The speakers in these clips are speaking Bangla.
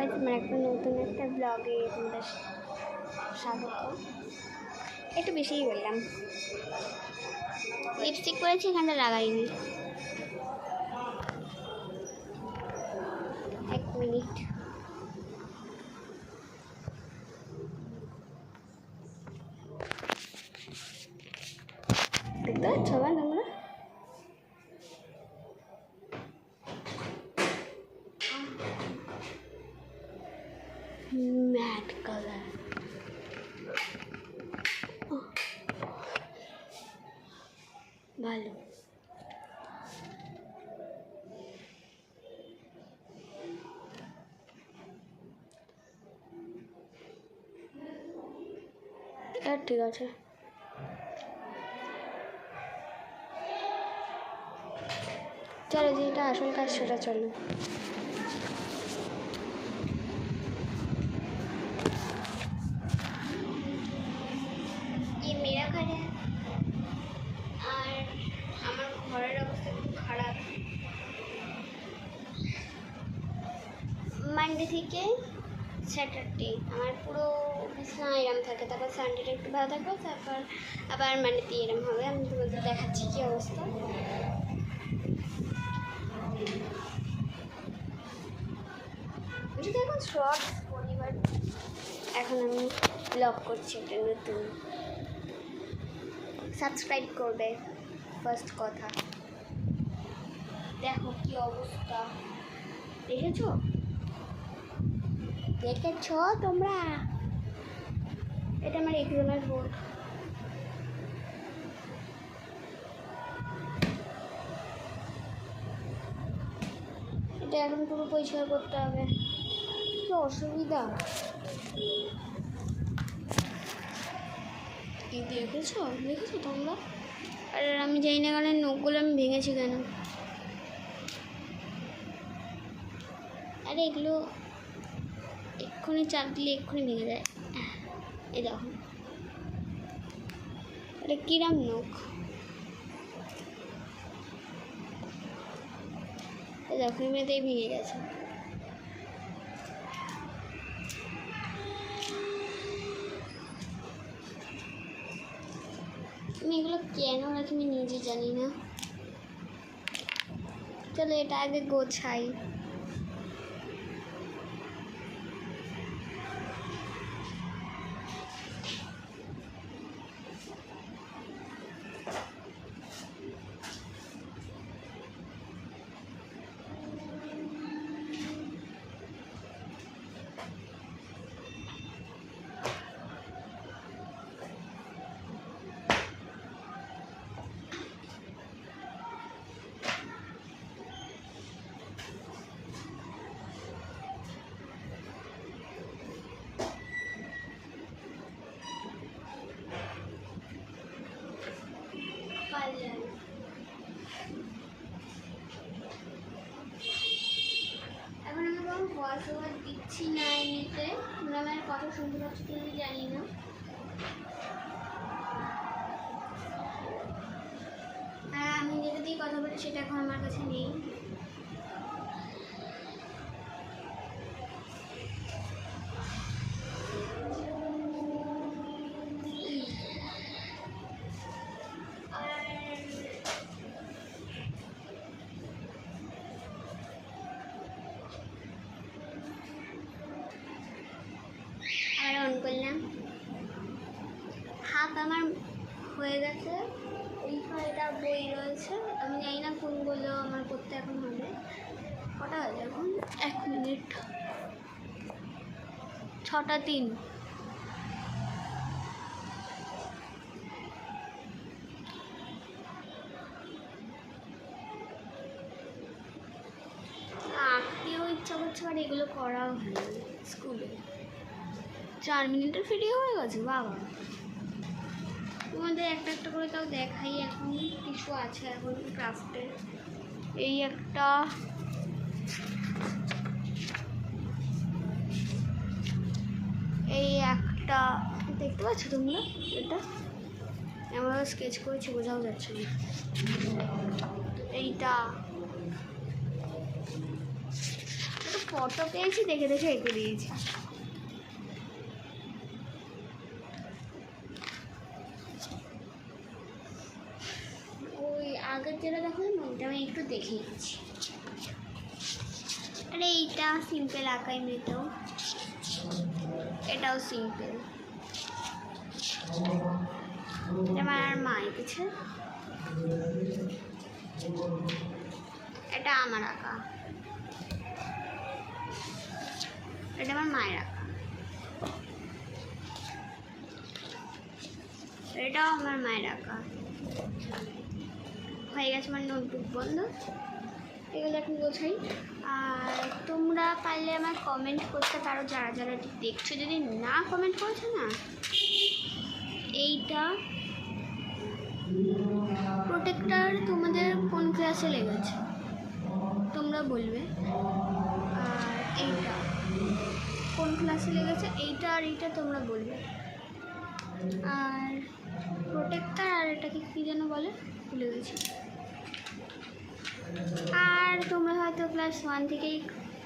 গাইস, আমার একটা নতুন একটা ব্লগে তোমাদের স্বাগত। একটু বেশিই বললাম। লিপস্টিক পরেছি, এখানটা লাগাইনি। এক মিনিট। দেখতে পাচ্ছ আমার তোমরা? Matte colour. ভালো। ঠিক আছে। চলো, যেটা আসল কাজ সেটা চলো। মেরা ঘর আর আমার ঘরের অবস্থা খুব খারাপ। মানডে থেকে স্যাটারডে আমার পুরো বিছানা এরম থাকে, তারপর সানডেটা একটু ভালো থাকবে, তারপর আবার মানডেতে এরম হবে। আমি তোমাদের দেখাচ্ছি কী অবস্থা। যদি এখন শর্টস করি, বাট এখন আমি ব্লগ করছি একটা নতুন। সাবস্ক্রাইব করবে, ফার্স্ট কথা। দেখো কি অবস্থা, দেখেছো তোমরা? এটা আমার এক্সামের বোর্ড। এটা এখন পুরো পরিষ্কার করতে হবে, কি অসুবিধা। দেখেছো তোমরা? আর আমি জানি না কেন নখগুলো আমি ভেঙেছি কেন। আরে এগুলো এক্ষুনি চাপ দিলে এক্ষুনি ভেঙে যায়। এই দেখো, এটা কিরাম নখ। এই দেখো, এমনিতেই ভেঙে গেছে। আমি এগুলো কেন রাখি আমি নিজে জানি না। চলো এটা আগে গোছাই। এখন আমি কোনো ভয়েস ওভার দিচ্ছি না এমনিতে। তোমরা আমার কথা শুনতে পাচ্ছ কি আমি জানি না। আর আমি যেটা দিয়ে কথা বলি সেটা এখন আমার কাছে নেই। অন করলাম, হাত আমার হয়ে গেছে। এইখানে এটা বই রয়েছে, আমি জানি না কোনগুলো আমার করতে এখন হবে। কটা হয়েছে এখন? 1 মিনিট, 6:03। আঁকতেও ইচ্ছা করছে, আর এগুলো করাও হয়নি স্কুলে। 4 মিনিটের ভিডিও হয়ে গেছে বাবা। তোমাদের একটা একটা করে তাও দেখাই। এখন কিছু আছে এখন ক্রাফটের। এই একটা, দেখতে পাচ্ছ তোমরা? এটা আমরা স্কেচ করেছি, বোঝাও যাচ্ছে না। এইটা ফটো পেয়েছি, দেখে দেখে এঁকে দিয়েছি। ওই আগের যেটা দেখো না, ওইটা আমি একটু দেখে নিচ্ছি। আরে এইটা সিম্পল আঁকা, এমনিতেও এটাও সিম্পল। আমার মা এঁকেছে, এটা আমার আঁকা, এটা আমার মায়ের আঁকা, এটাও আমার মায়ের আঁকা। হয়ে গেছে আমার নোটবুক বন্ধ। এগুলো এখন গোছাই। আর তোমরা পারলে আমার কমেন্ট করতে পারো, যারা যারা দেখছো। যদি না কমেন্ট করছো না, এইটা প্রোটেক্টর তোমাদের কোন ক্লাসে লেগেছে তোমরা বলবে। আর এইটা কোন ক্লাসে লেগেছে, এইটা আর এইটা তোমরা বলবে। আর প্রোটেক্টর আর এটাকে কী যেন বলে, ভুলে গেছি। আর তোমরা হয়তো ক্লাস 1 থেকেই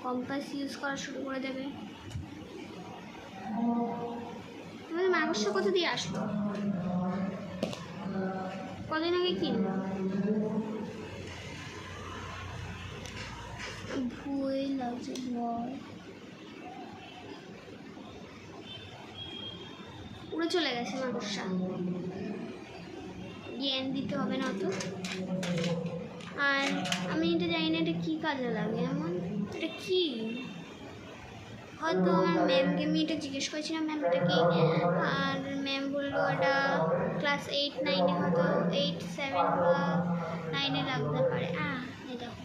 কম্পাস ইউজ করা শুরু করে দেবে। তোমাদের মাকড়সা কোথা দিয়ে আসলো? কদিন আগে কিনলো, ভয় লাগছে ভয়। উড়ে চলে গেছে মাকড়সা, জ্ঞান দিতে হবে না অত। আর আমি এটা জানি না এটা কী কাজে লাগে এমন, এটা কি? হয়তো আমার ম্যামকে আমি এটা জিজ্ঞেস করেছিলাম, ম্যাম এটা কি? আর ম্যাম বললো এটা ক্লাস 8-9-এ, হয়তো 8-7 বা 9-এ লাগতে পারে। এই দেখো,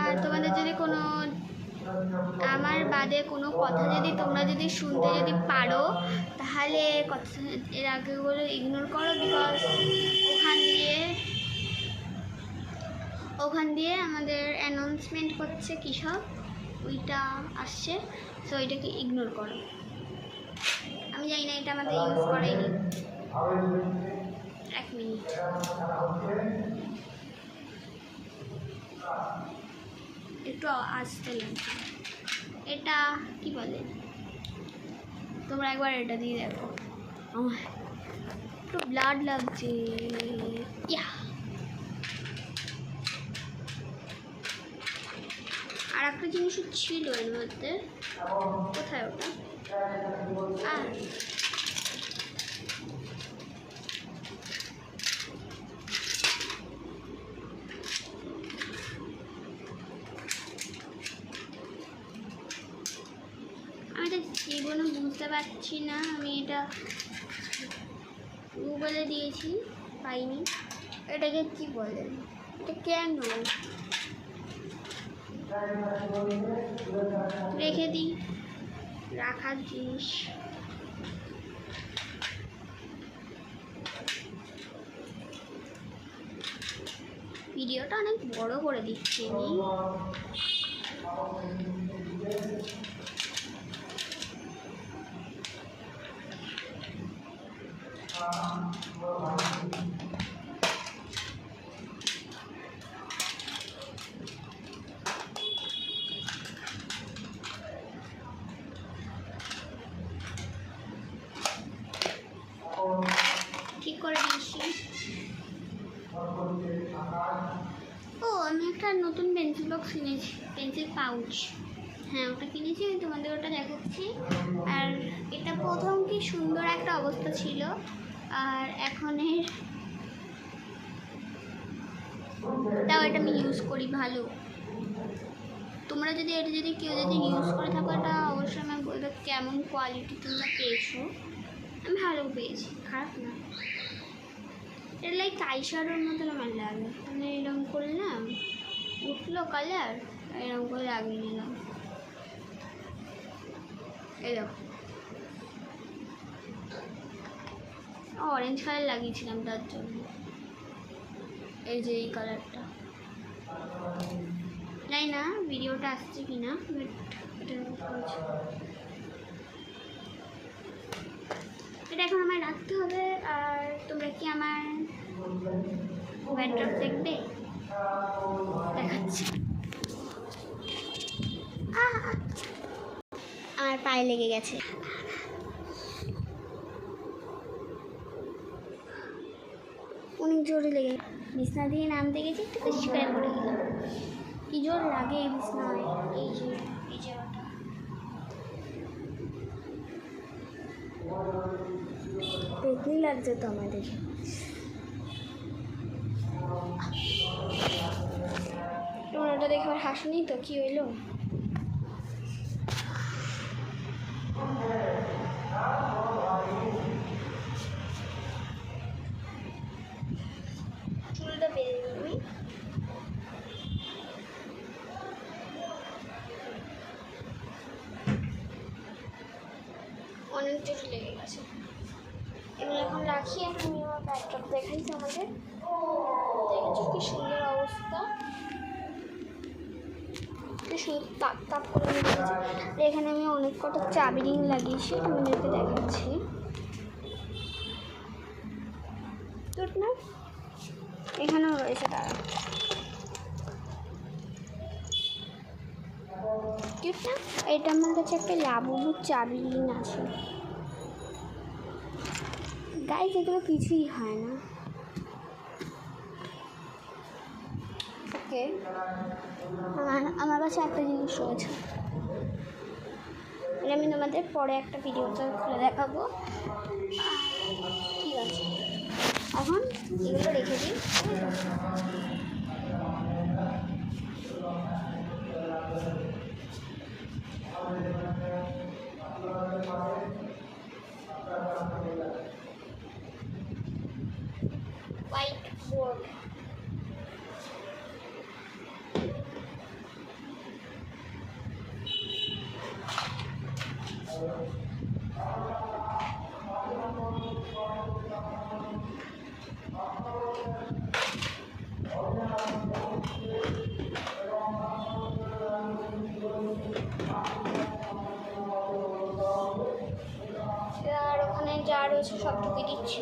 আর তোমাদের যদি কোনো আমার বাদে কোনো কথা যদি তোমরা যদি শুনতে যদি পারো, তাহলে কথা এর আগেগুলো ইগনোর করো। বিকজ ওখান দিয়ে আমাদের অ্যানাউন্সমেন্ট করছে কী সব, ওইটা আসছে। সো ওইটাকে ইগনোর করো। আমি জানি না এটা আমাদের ইউজ করাইনি। 1 মিনিট। একটু আসতে লাগছে। এটা কি বলে, তোমরা একবার এটা দিয়ে দেখো। আমার একটু ব্লাড লাগছে। আর একটা জিনিসও ছিল এর মধ্যে, কোথায় ওটা? আমি এটা জীবনে বুঝতে পারছি না। আমি এটা গুগলে দিয়েছি, পাইনি। এটাকে কি বলে, এটা কেন রেখে দিই? রাখার জিনিস। ভিডিওটা অনেক বড় করে দিচ্ছি আমি। ঠিক করে দিচ্ছি। আমি একটা নতুন পেন্সিল বক্স কিনেছি, পেন্সিল পাউচ। হ্যাঁ, ওটা কিনেছি, আমি তোমাদের ওটা দেখাচ্ছি। আর এটা প্রথম কি সুন্দর একটা অবস্থা ছিল, আর এখনের তাও এটা আমি ইউজ করি ভালো। তোমরা যদি এটা যদি কেউ যদি ইউজ করে থাকো, এটা অবশ্যই আমি বলবো কেমন কোয়ালিটি তোমরা পেয়েছো। আমি ভালো পেয়েছি, খারাপ না। এটা লাইক আইশ্যাডোর মতন আমার লাগে। মানে এরকম করলাম, উঠলো কালার, এরকম করে লাগিয়ে নিলাম। এই দেখো, অরেঞ্জ কালার লাগিয়েছিলাম তার জন্য। এই যে এই কালারটা, জানি না ভিডিওটা আসছে কি না, বাট এটা এখন আমায় রাখতে হবে। আর তোমরা কি আমার ব্যাড্রপ দেখবে, দেখাচ্ছি। আর পায়ে লেগে গেছে। অনেক জোরে লেগে, বিছনা দিয়ে নামতে গেছি, একটু বেশি করে পড়ে গেলাম। কি জোর লাগে এই বিছনায়, এই যে এই জায়গাটা। পেটনি লাগছে তো আমাদের। তোমার ওটা দেখে আমার হাসি তো কি হইলো? চুলটা বেঁধে দিবি। অনেক জোরে লেগে গেছে। এগুলো এখন রাখি, এখন আমি আমার ব্যাকড্রপ দেখাই তোমাদের। দেখেছো কি সুন্দর অবস্থা, কি সুন্দর তাপ তাপ করে লেগেছে। এখানে আমি অনেক কটা চাবি রিং লাগিয়েছি, তোমাদেরকে দেখাচ্ছি। তোর না এখানেও রয়েছে, তারা কিউট না? এটা আমার কাছে একটা লাবুবুর চাবি রিং আছে গাইস, এগুলো কিছুই হয় না। ওকে, আমার কাছে একটা জিনিস রয়েছে, আমি তোমাদের পরে একটা ভিডিওতে খুলে দেখাবো। ঠিক আছে, এখন এগুলো রেখে দিই। হোয়াইট বোর্ড, আর ওখানে যা রয়েছে সব ঢুকে দিচ্ছি।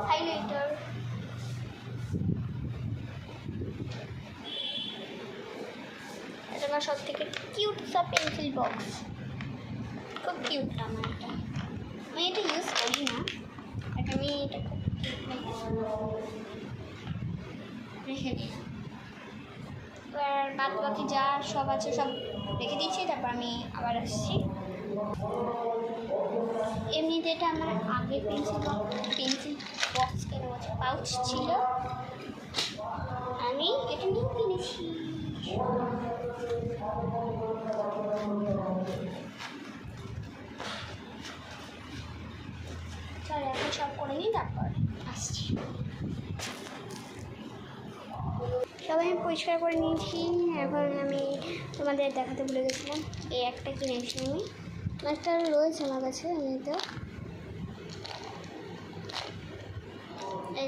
হাইলাইটার, এটা আমার সব থেকে কিউট সব পেন্সিল বক্স, খুব কিউট আমার এটা। আমি এটা ইউজ করি না, এটা আমি এটা খুব রেখে দিই। এবার বাদ বাকি যা সব আছে সব রেখে দিচ্ছি, তারপর আমি আবার আসছি। এমনিতে এটা আমার আগে পেন্সিল বক্স কেন পাউচ ছিল, আমি এটা নিয়ে কিনেছি। চল এখন সব করে নিই, তারপর আসছি। সবাই আমি পরিষ্কার করে নিয়েছি। এখন আমি তোমাদের দেখাতে ভুলে গেছিলাম, এই একটা কিনেছি আমি, একটা রয়েছে আমার কাছে। এমনিতে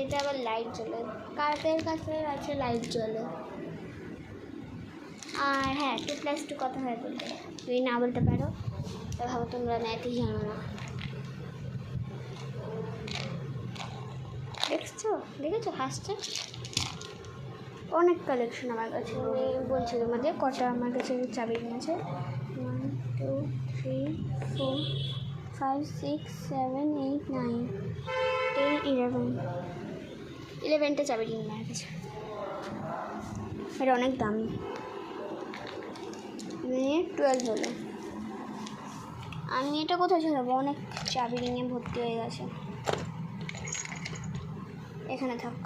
এটা আবার লাইট জ্বলে, কার্পের কাছে আছে লাইট জ্বলে। আর হ্যাঁ, 2+2 কথা হয় বলতে, তুমি না বলতে পারো তো ভাবো তোমরা ম্যাথই জানো না। দেখেছো হাসছে। অনেক কালেকশন আমার কাছে, আমি বলছি তোমাদের কটা আমার কাছে চাবি আছে। 1 2 3 4 5 6 7 8 9 10 11টা চাবি রিং আমার কাছে। এটা অনেক দামি, 12 হলো। আমি এটা কোথায় ছড়াবো, অনেক চাবি রিংয়ে ভর্তি হয়ে গেছে। এখানে থাক।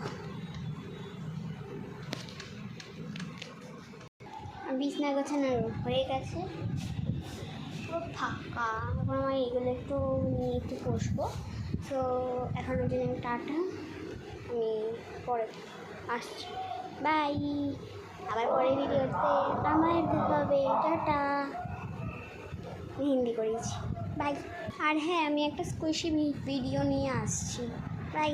বিছনা গোছানো হয়ে গেছে, পুরো ফাঁকা। এখন আমার এগুলো একটু নিয়ে একটু বসবো। তো এখনের জন্য আমি টাটা, আমি পরে আসছি, বাই। আবার পরে ভিডিওতে আমার দেখা হবে, টাটা। আমি হিন্দি করেছি, বাই। আর হ্যাঁ, আমি একটা স্কুইশি ভিডিও নিয়ে আসছি, বাই।